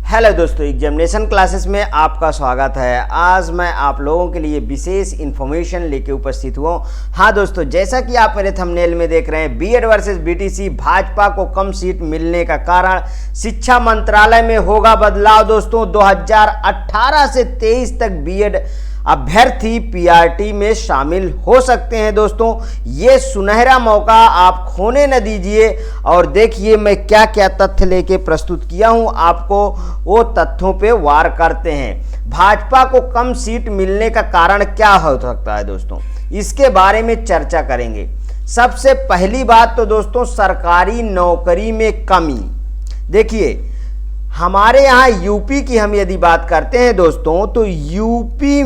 Hello दोस्तों, examination classes में आपका स्वागत है। आज मैं आप लोगों के लिए विशेष इन्फॉर्मेशन लेके उपस्थित हुआ हूँ। हाँ दोस्तों, जैसा कि आप मेरे थंबनेल में देख रहे हैं, बीएड वर्सेस बीटीसी, भाजपा को कम सीट मिलने का कारण, शिक्षा मंत्रालय में होगा बदलाव। दोस्तों 2018 से 23 तक बीएड अभ्यर्थी पीआरटी में शामिल हो सकते हैं। दोस्तों ये सुनहरा मौका आप खोने न दीजिए और देखिए मैं क्या क्या तथ्य लेके प्रस्तुत किया हूं, आपको वो तथ्यों पे वार करते हैं। भाजपा को कम सीट मिलने का कारण क्या हो सकता है दोस्तों, इसके बारे में चर्चा करेंगे। सबसे पहली बात तो दोस्तों सरकारी नौकरी में कमी। देखिए हमारे यहाँ यूपी की हम यदि बात करते हैं दोस्तों, तो यूपी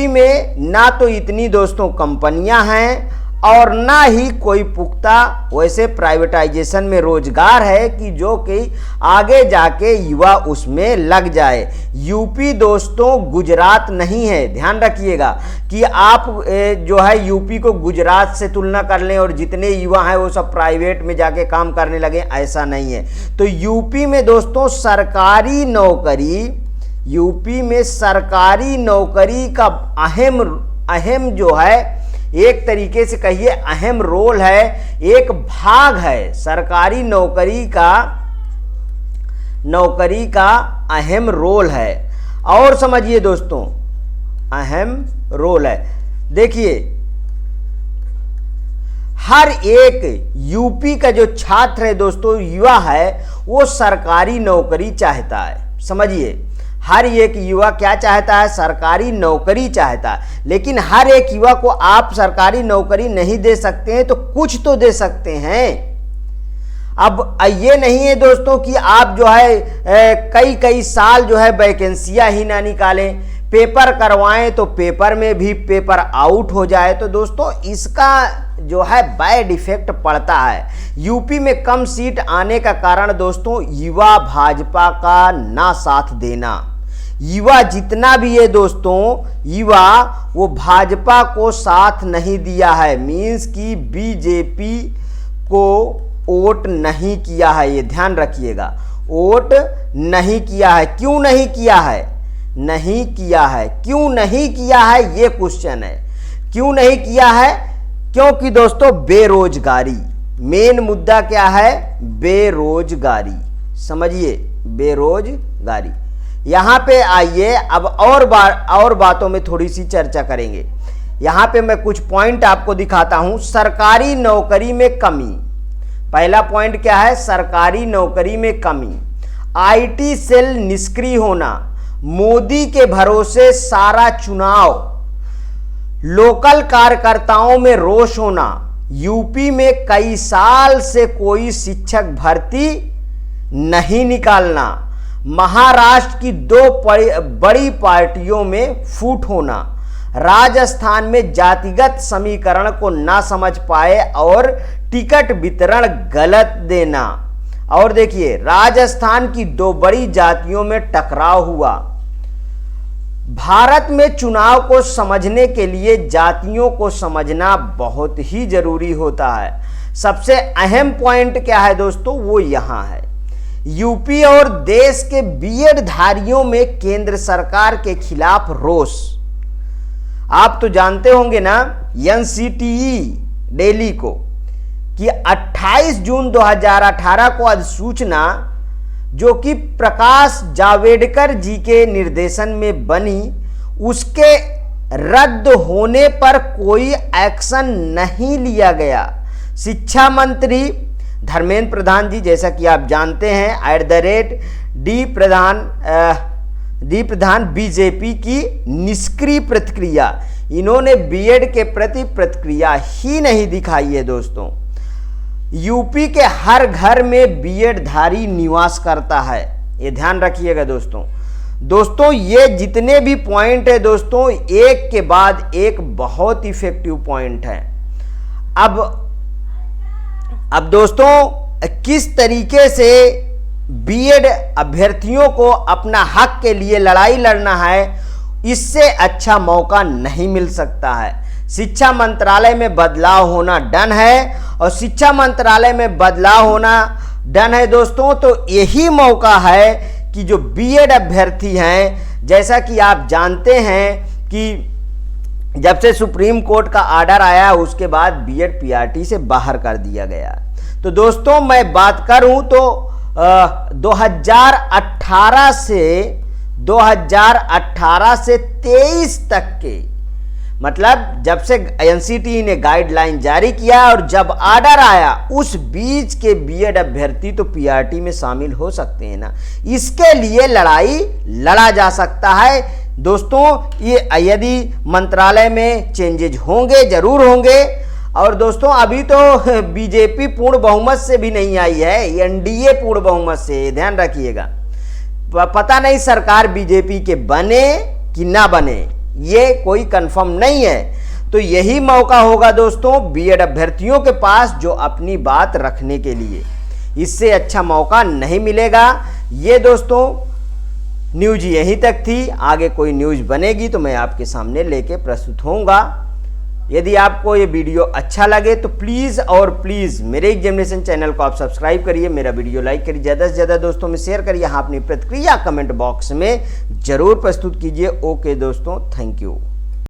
में ना तो इतनी दोस्तों कंपनियां हैं और ना ही कोई पुख्ता वैसे प्राइवेटाइजेशन में रोजगार है कि जो कि आगे जाके युवा उसमें लग जाए। यूपी दोस्तों गुजरात नहीं है, ध्यान रखिएगा कि आप जो है यूपी को गुजरात से तुलना कर लें और जितने युवा हैं वो सब प्राइवेट में जाके काम करने लगे, ऐसा नहीं है। तो यूपी में दोस्तों यूपी में सरकारी नौकरी का अहम जो है, एक तरीके से कहिए अहम रोल है, एक भाग है। सरकारी नौकरी का अहम रोल है। और समझिए दोस्तों अहम रोल है। देखिए हर एक यूपी का जो छात्र है दोस्तों, युवा है, वो सरकारी नौकरी चाहता है। समझिए हर एक युवा क्या चाहता है, सरकारी नौकरी चाहता है। लेकिन हर एक युवा को आप सरकारी नौकरी नहीं दे सकते हैं, तो कुछ तो दे सकते हैं। अब ये नहीं है दोस्तों कि आप जो है कई साल जो है वैकेंसियां ही ना निकालें, पेपर करवाएं तो पेपर में भी पेपर आउट हो जाए, तो दोस्तों इसका जो है बैड इफेक्ट पड़ता है। यूपी में कम सीट आने का कारण दोस्तों युवा भाजपा का ना साथ देना। युवा जितना भी है दोस्तों, युवा वो भाजपा को साथ नहीं दिया है, मीन्स कि बीजेपी को वोट नहीं किया है। ये ध्यान रखिएगा, वोट नहीं किया है। क्यों नहीं किया है? क्यों नहीं किया है ये क्वेश्चन है। क्यों नहीं किया है? क्योंकि दोस्तों बेरोजगारी, मेन मुद्दा क्या है? बेरोजगारी। समझिए बेरोजगारी। यहां पे आइए अब और बातों में थोड़ी सी चर्चा करेंगे। यहां पे मैं कुछ पॉइंट आपको दिखाता हूं। सरकारी नौकरी में कमी, पहला पॉइंट क्या है? सरकारी नौकरी में कमी। आईटी सेल निष्क्रिय होना, मोदी के भरोसे सारा चुनाव, लोकल कार्यकर्ताओं में रोष होना, यूपी में कई साल से कोई शिक्षक भर्ती नहीं निकालना, महाराष्ट्र की दो बड़ी पार्टियों में फूट होना, राजस्थान में जातिगत समीकरण को ना समझ पाए और टिकट वितरण गलत देना। और देखिए राजस्थान की दो बड़ी जातियों में टकराव हुआ। भारत में चुनाव को समझने के लिए जातियों को समझना बहुत ही जरूरी होता है। सबसे अहम पॉइंट क्या है दोस्तों, वो यहां है। यूपी और देश के बीएड धारियों में केंद्र सरकार के खिलाफ रोष। आप तो जानते होंगे ना एनसीटीई दिल्ली को कि 28 जून 2018 को अधिसूचना जो कि प्रकाश जावड़ेकर जी के निर्देशन में बनी, उसके रद्द होने पर कोई एक्शन नहीं लिया गया। शिक्षा मंत्री धर्मेंद्र प्रधान जी, जैसा कि आप जानते हैं, डी प्रधान बीजेपी की निष्क्रिय प्रतिक्रिया, इन्होंने बीएड के प्रति प्रतिक्रिया ही नहीं दिखाई है। दोस्तों यूपी के हर घर में बीएड धारी निवास करता है, ये ध्यान रखिएगा दोस्तों ये जितने भी पॉइंट है दोस्तों, एक के बाद एक बहुत इफेक्टिव पॉइंट है। अब दोस्तों किस तरीके से बीएड अभ्यर्थियों को अपना हक के लिए लड़ाई लड़ना है, इससे अच्छा मौका नहीं मिल सकता है। शिक्षा मंत्रालय में बदलाव होना डन है और शिक्षा मंत्रालय में बदलाव होना डन है दोस्तों। तो यही मौका है कि जो बीएड अभ्यर्थी हैं, जैसा कि आप जानते हैं कि जब से सुप्रीम कोर्ट का ऑर्डर आया उसके बाद बीएड पीआरटी से बाहर कर दिया गया। तो दोस्तों मैं बात करूं तो 2018 से 23 तक के, मतलब जब से एनसीटी ने गाइडलाइन जारी किया और जब ऑर्डर आया उस बीच के बीएड अभ्यर्थी तो पीआरटी में शामिल हो सकते हैं ना। इसके लिए लड़ाई लड़ा जा सकता है दोस्तों। ये यदि मंत्रालय में चेंजेज होंगे, जरूर होंगे। और दोस्तों अभी तो बीजेपी पूर्ण बहुमत से भी नहीं आई है, एनडीए पूर्ण बहुमत से, ध्यान रखिएगा। पता नहीं सरकार बीजेपी के बने कि ना बने, ये कोई कंफर्म नहीं है। तो यही मौका होगा दोस्तों बीएड अभ्यर्थियों के पास जो अपनी बात रखने के लिए, इससे अच्छा मौका नहीं मिलेगा। ये दोस्तों न्यूज यहीं तक थी। आगे कोई न्यूज बनेगी तो मैं आपके सामने लेके प्रस्तुत होऊंगा। यदि आपको ये वीडियो अच्छा लगे तो प्लीज़ और प्लीज़ मेरे एग्जामिनेशन चैनल को आप सब्सक्राइब करिए, मेरा वीडियो लाइक करिए, ज़्यादा से ज़्यादा दोस्तों में शेयर करिए। हाँ, अपनी प्रतिक्रिया कमेंट बॉक्स में ज़रूर प्रस्तुत कीजिए। ओके दोस्तों, थैंक यू।